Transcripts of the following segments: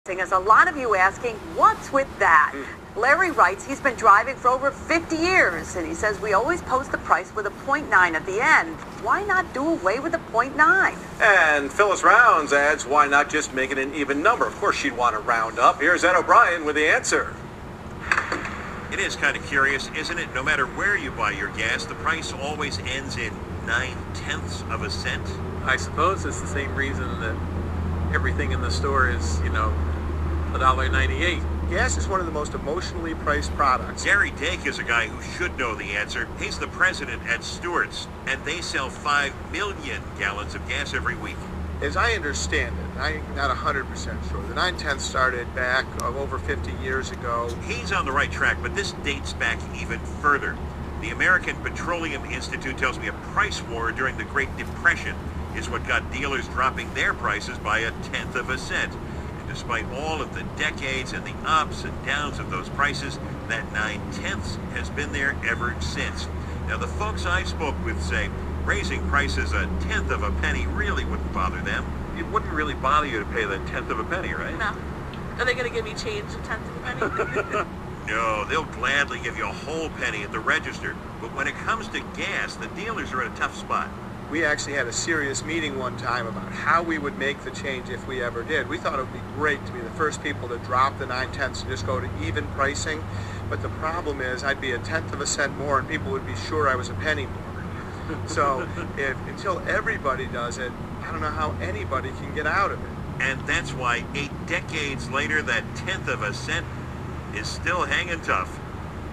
As a lot of you asking, what's with that? Larry writes he's been driving for over 50 years, and he says we always post the price with a .9 at the end. Why not do away with the .9? And Phyllis Rounds adds, why not just make it an even number? Of course she'd want to round up. Here's Ed O'Brien with the answer. It is kind of curious, isn't it? No matter where you buy your gas, the price always ends in 9/10 of a cent. I suppose it's the same reason that everything in the store is, $1.98. Gas is one of the most emotionally priced products. Gary Dake is a guy who should know the answer. He's the president at Stewart's, and they sell 5 million gallons of gas every week. As I understand it, I'm not 100% sure. The 9/10 started back over 50 years ago. He's on the right track, but this dates back even further. The American Petroleum Institute tells me a price war during the Great Depression is what got dealers dropping their prices by 1/10 of a cent. Despite all of the decades and the ups and downs of those prices, that 9/10 has been there ever since. Now, the folks I spoke with say raising prices 1/10 of a penny really wouldn't bother them. It wouldn't really bother you to pay the 1/10 of a penny, right? No. Are they going to give me change a 1/10 of a penny? No, they'll gladly give you a whole penny at the register. But when it comes to gas, the dealers are in a tough spot. We actually had a serious meeting one time about how we would make the change if we ever did. We thought it would be great to be the first people to drop the 9/10 and just go to even pricing. But the problem is I'd be 1/10 of a cent more and people would be sure I was a penny more. So until everybody does it, I don't know how anybody can get out of it. And that's why 8 decades later, that 1/10 of a cent is still hanging tough.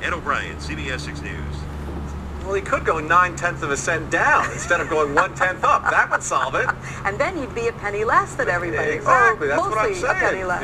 Ed O'Brien, CBS 6 News. Well, he could go 9/10 of a cent down instead of going 1/10 up. That would solve it. And then he'd be a penny less than everybody. Exactly. That's what I'm Mostly a penny saying. less.